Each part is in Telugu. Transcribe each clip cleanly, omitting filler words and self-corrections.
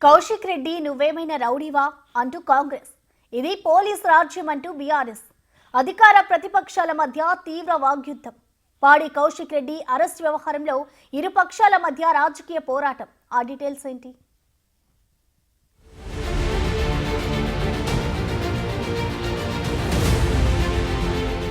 కౌశిక్ రెడ్డి నువ్వేమైనా రౌడీవా అంటూ కాంగ్రెస్, ఇది పోలీస్ రాజ్యం అంటూ బీఆర్ఎస్. అధికార ప్రతిపక్షాల మధ్య తీవ్ర వాగ్యుద్ధం. పాడి కౌశిక్ రెడ్డి అరెస్ట్ వ్యవహారంలో ఇరు పక్షాల మధ్య రాజకీయ పోరాటం. ఆ డీటెయిల్స్ ఏంటి?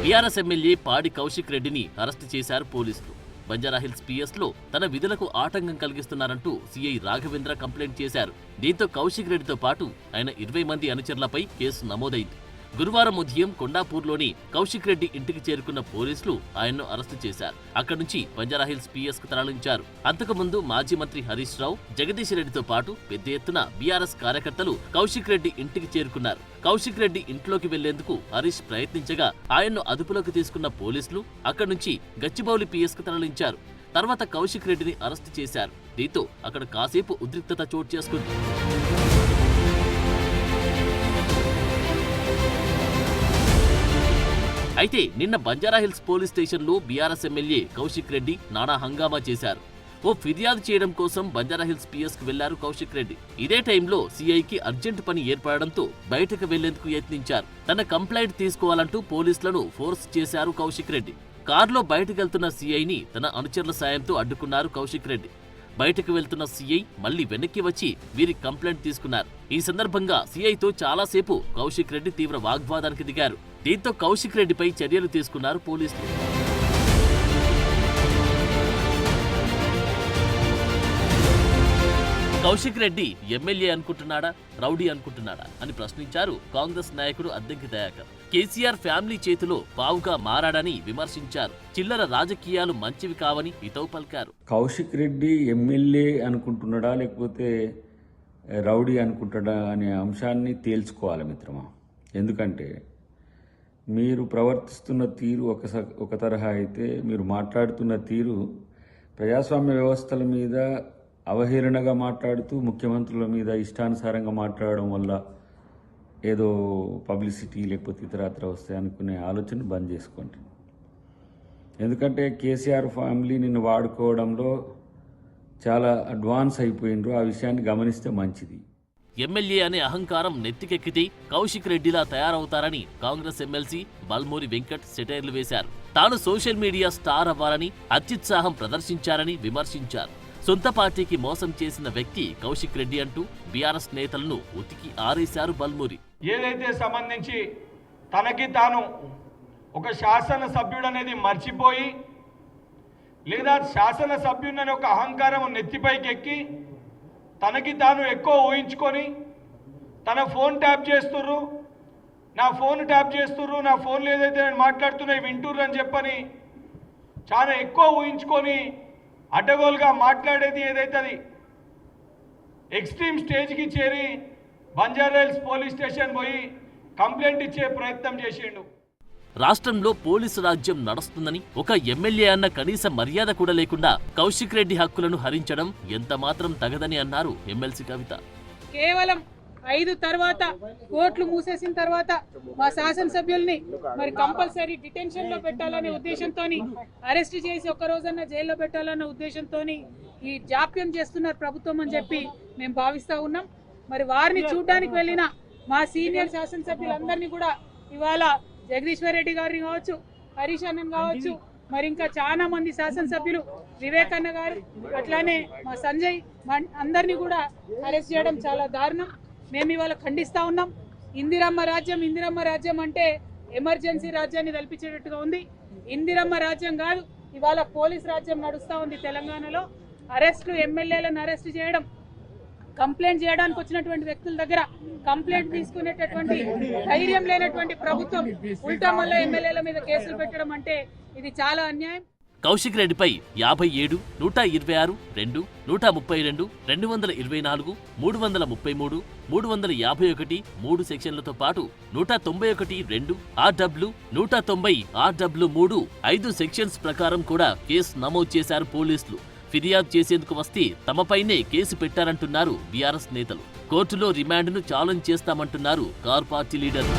బీఆర్ఎస్ ఎమ్మెల్యే పాడి కౌశిక్ రెడ్డిని అరెస్టు చేశారు పోలీసులు. బంజారాహిల్స్ పిఎస్లో తన విధులకు ఆటంకం కలిగిస్తున్నారంటూ సీఐ రాఘవేంద్ర కంప్లైంట్ చేశారు. దీంతో కౌశిక్ రెడ్డితో పాటు ఆయన 20 మంది అనుచరులపై కేసు నమోదైంది. గురువారం ఉదయం కొండాపూర్లోని కౌశిక్ రెడ్డి ఇంటికి చేరుకున్న పోలీసులు ఆయన్ను అరెస్టు చేశారు. అక్కడి నుంచి బంజారాహిల్స్ పిఎస్ కు తరలించారు. అంతకుముందు మాజీ మంత్రి హరీష్ రావు, జగదీష్ రెడ్డితో పాటు పెద్ద ఎత్తున బీఆర్ఎస్ కార్యకర్తలు కౌశిక్ రెడ్డి ఇంటికి చేరుకున్నారు. కౌశిక్ రెడ్డి ఇంట్లోకి వెళ్లేందుకు హరీష్ ప్రయత్నించగా ఆయన్ను అదుపులోకి తీసుకున్న పోలీసులు అక్కడి నుంచి గచ్చిబౌలి పిఎస్ కు తరలించారు. తర్వాత కౌశిక్ రెడ్డిని అరెస్టు చేశారు. దీంతో అక్కడ కాసేపు ఉద్రిక్తత చోటు చేసుకుంది. అయితే నిన్న బంజారాహిల్స్ పోలీస్ స్టేషన్లో బీఆర్ఎస్ ఎమ్మెల్యే కౌశిక్ రెడ్డి నానా హంగామా చేశారు. ఓ ఫిర్యాదు చేయడం కోసం బంజారాహిల్స్ పిఎస్ కు వెళ్లారు కౌశిక్ రెడ్డి. ఇదే టైంలో సీఐకి అర్జెంట్ పని ఏర్పడడంతో బయటకు వెళ్లేందుకు యత్నించారు. తన కంప్లైంట్ తీసుకోవాలంటూ పోలీసులను ఫోర్స్ చేశారు కౌశిక్ రెడ్డి. కారులో బయటకెళ్తున్న సీఐని తన అనుచరుల సాయంతో అడ్డుకున్నారు కౌశిక్ రెడ్డి. బయటకు వెళ్తున్న సీఐ మళ్లీ వెనక్కి వచ్చి వీరి కంప్లైంట్ తీసుకున్నారు. ఈ సందర్భంగా సీఐతో చాలాసేపు కౌశిక్ రెడ్డి తీవ్ర వాగ్వాదానికి దిగారు. దీంతో కౌశిక్ రెడ్డిపై చర్యలు తీసుకున్నారు పోలీసులు. కౌశిక్ రెడ్డి ఎమ్మెల్యే అనుకుంటున్నాడా, రౌడీ అనుకుంటున్నాడా అని ప్రశ్నించారు కాంగ్రెస్ నాయకుడు అద్దంకి దయాకర్. కేసీఆర్ ఫ్యామిలీ చేతిలో పావుగా మారాడని విమర్శించారు. చిల్లర రాజకీయాలు మంచివి కావని హితవు పలికారు. కౌశిక్ రెడ్డి ఎమ్మెల్యే అనుకుంటున్నాడా లేకపోతే రౌడీ అనుకుంటాడా అనే అంశాన్ని తేల్చుకోవాలి మిత్రమా. ఎందుకంటే మీరు ప్రవర్తిస్తున్న తీరు ఒక తరహా అయితే, మీరు మాట్లాడుతున్న తీరు ప్రజాస్వామ్య వ్యవస్థల మీద అవహేళనగా మాట్లాడుతూ ముఖ్యమంత్రుల మీద ఇష్టానుసారంగా మాట్లాడడం వల్ల ఏదో పబ్లిసిటీ లేకపోతే ఇతరత్ర వస్తాయి అనుకునే ఆలోచన బంద్ చేసుకోండి. ఎందుకంటే కేసీఆర్ ఫ్యామిలీ నిన్ను వాడుకోవడంలో చాలా అడ్వాన్స్ అయిపోయినరు. ఆ విషయాన్ని గమనిస్తే మంచిది. ఎమ్మెల్యే అనే అహంకారం నెత్తికెక్కితే కౌశిక్ రెడ్డిలా తయారవుతారని కాంగ్రెస్ ఎమ్మెల్సీ బల్మూరి వెంకట్ సెటైర్లు వేశారు. తాను సోషల్ మీడియా స్టార్ అవ్వాలని అత్యుత్సాహం ప్రదర్శించారని విమర్శించారు. సొంత పార్టీకి మోసం చేసిన వ్యక్తి కౌశిక్ రెడ్డి అంటూ బీఆర్ఎస్ నేతలను ఉతికి ఆరేశారు బల్మూరి. ఏదైతే సంబంధించి తనకి తాను ఒక శాసన సభ్యుడనేది మర్చిపోయి, లేదా శాసన సభ్యుడనే ఒక అహంకారం నెత్తిపైకెక్కి తనకి తాను ఎక్కువ ఊహించుకొని తన ఫోన్ ట్యాప్ చేస్తుర్రు, నా ఫోన్ ట్యాప్ చేస్తుర్రు, నా ఫోన్లో ఏదైతే నేను మాట్లాడుతున్నాయి వింటుర్రు అని చెప్పని చాలా ఎక్కువ ఊహించుకొని అడ్డగోలుగా మాట్లాడేది ఏదైతే అది ఎక్స్ట్రీమ్ స్టేజ్కి చేరి బంజారాహిల్స్ పోలీస్ స్టేషన్ పోయి కంప్లైంట్ ఇచ్చే ప్రయత్నం చేసిండు. రాష్ట్రంలో పోలీసు రాజ్యం నడుస్తుందని ఒక ఎమ్మెల్యే అన్న కనీస మర్యాద కూడా లేకుండా కౌశిక్ రెడ్డి హక్కులను హరించడం ఎంత మాత్రం తగదని అన్నారు ఎమ్మెల్సీ కవిత. కేవలం 5 తర్వాత కోర్టులు మూసేసిన తర్వాత మా శాసనసభ్యుల్ని మరి కంపల్సరీ డిటెన్షన్ లో పెట్టాలనే ఉద్దేశంతో అరెస్ట్ చేసి ఒక్క రోజన్నా జైల్లో పెట్టాలన్న ఉద్దేశంతో ఈ జాప్యం చేస్తున్నారు ప్రభుత్వం అని చెప్పి మేము భావిస్తా ఉన్నాం. మరి వారిని చూడడానికి వెళ్ళిన మా సీనియర్ శాసనసభ్యులందరినీ కూడా ఇవాళ జగదీశ్వర్ రెడ్డి గారిని కావచ్చు, హరీష్ అన్నన్ కావచ్చు, మరి ఇంకా చాలా మంది శాసనసభ్యులు, వివేకన్న గారు, అట్లానే మా సంజయ్, అందరినీ కూడా అరెస్ట్ చేయడం చాలా దారుణం. మేము ఇవాళ ఖండిస్తా ఉన్నాం. ఇందిరమ్మ రాజ్యం అంటే ఎమర్జెన్సీ రాజ్యాన్ని కల్పించేటట్టుగా ఉంది. ఇందిరమ్మ రాజ్యం కాదు, ఇవాళ పోలీస్ రాజ్యం నడుస్తూ ఉంది తెలంగాణలో. అరెస్టులు, ఎమ్మెల్యేలను అరెస్ట్ చేయడం, కంప్లైంట్ చేయడానికి వచ్చినటువంటి వ్యక్తుల దగ్గర కంప్లైంట్ తీసుకునేటటువంటి ధైర్యం లేనటువంటి ప్రభుత్వం ఉల్టా మళ్ళా ఎమ్మెల్యేల మీద కేసులు పెట్టడం అంటే ఇది చాలా అన్యాయం. కౌశిక్ రెడ్డిపై 57, 126, 2, 132, 224, 333, 351, 3 సెక్షన్లతో పాటు 191, 2 RW, 190 RW3 5 సెక్షన్స్ ప్రకారం కూడా కేసు నమోదు చేశారు పోలీసులు. ఫిర్యాదు చేసేందుకు వస్తే తమపైనే కేసు పెట్టారంటున్నారు బీఆర్ఎస్ నేతలు. కోర్టులో రిమాండ్ను ఛాలెంజ్ చేస్తామంటున్నారు కార్ పార్టీ లీడర్.